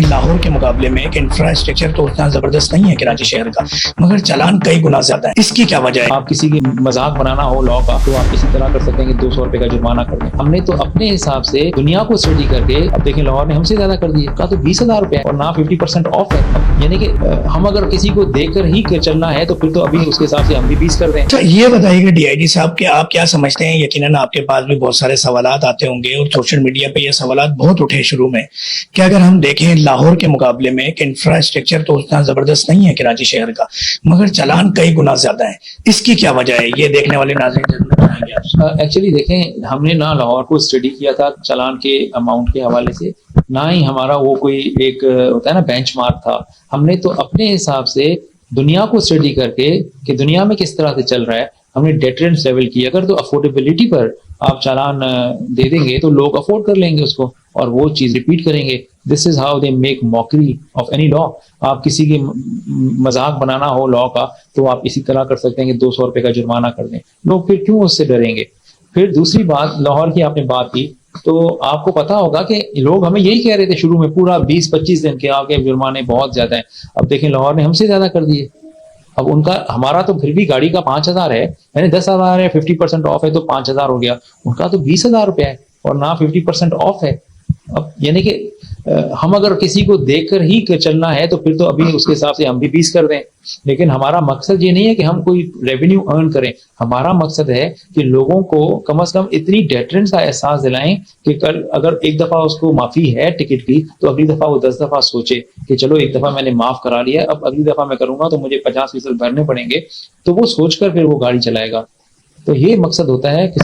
لاہور کے مقابلے میں ایک انفراسٹرکچر تو اتنا زبردست نہیں ہے کراچی شہر کا، مگر چلان کئی گنا زیادہ ہے۔ اس کی کیا وجہ ہے؟ آپ کسی کی مذاق بنانا ہو لا کا تو آپ اسی طرح کر سکتے ہیں کہ 200 روپے کا جرمانہ کر دیں۔ ہم نے تو اپنے حساب سے دنیا کو اسٹڈی کر کے اب دیکھیں لاہور نے ہم سے زیادہ کر دیے، کہا تو 20,000 روپے اور نہ 50% آف ہے، یعنی کہ ہم اگر کسی کو دیکھ کر ہی چلنا ہے تو پھر تو ابھی اس کے حساب سے ہم بھی 20 کر دیں۔ اچھا یہ بتائیے کہ ڈی آئی جی صاحب کہ آپ کیا سمجھتے ہیں؟ یقیناً آپ کے پاس بھی بہت سارے سوالات آتے ہوں گے اور سوشل میڈیا پہ یہ سوالات بہت اٹھے شروع میں کہ اگر ہم دیکھیں لاہور کے مقابلے میں ایک انفراسٹرکچر تو اتنا زبردست نہیں ہے کراچی شہر کا، مگر چلان کئی گنا زیادہ ہے۔ اس کی کیا وجہ ہے؟ یہ دیکھنے والے ناظرین ضرور بتائیں گے آپ سے۔ ایکچولی دیکھیں ہم نے نہ لاہور کو اسٹڈی کیا تھا چلان کے اماؤنٹ کے حوالے سے، نہ ہی ہمارا وہ کوئی ایک ہوتا ہے نا بینچ مارک تھا۔ ہم نے تو اپنے حساب سے دنیا کو اسٹڈی کر کے کہ دنیا میں کس طرح سے چل رہا ہے ہم نے ڈیٹرنس لیول کی، اگر تو افورڈیبلٹی پر آپ چالان دے دیں گے تو لوگ افورڈ کر لیں گے اس کو اور وہ چیز ریپیٹ کریں گے۔ This is how they make mockery of any law. آپ کسی کی مذاق بنانا ہو لا کا تو آپ اسی طرح کر سکتے ہیں کہ 200 روپے کا جرمانہ کر دیں، لوگ پھر کیوں اس سے ڈریں گے؟ پھر دوسری بات لاہور کی آپ نے بات کی تو آپ کو پتا ہوگا کہ لوگ ہمیں یہی کہہ رہے تھے شروع میں پورا 20-25 دن کے آپ کے جرمانے بہت زیادہ ہیں، اب دیکھیں لاہور نے ہم سے زیادہ کر دیے۔ اب ان کا ہمارا تو پھر بھی گاڑی کا 5,000 ہے، یعنی 10,000 ہے، 50% آف ہے تو 5,000 ہو گیا، ان کا تو 20,000 روپے ہے اور نہ 50% آف ہے۔ اب یعنی کہ ہم اگر کسی کو دیکھ کر ہی چلنا ہے تو پھر تو ابھی اس کے حساب سے ہم بھی 20 کر دیں، لیکن ہمارا مقصد یہ نہیں ہے کہ ہم کوئی ریونیو ارن کریں، ہمارا مقصد ہے کہ لوگوں کو کم از کم اتنی ڈیٹرنس کا احساس دلائیں کہ کل اگر ایک دفعہ اس کو معافی ہے ٹکٹ کی تو اگلی دفعہ وہ 10 دفعہ سوچے کہ چلو ایک دفعہ میں نے معاف کرا لیا، اب اگلی دفعہ میں کروں گا تو مجھے 50% بھرنے پڑیں گے، تو وہ سوچ کر پھر وہ گاڑی چلائے گا۔ تو یہ مقصد ہوتا ہے کہ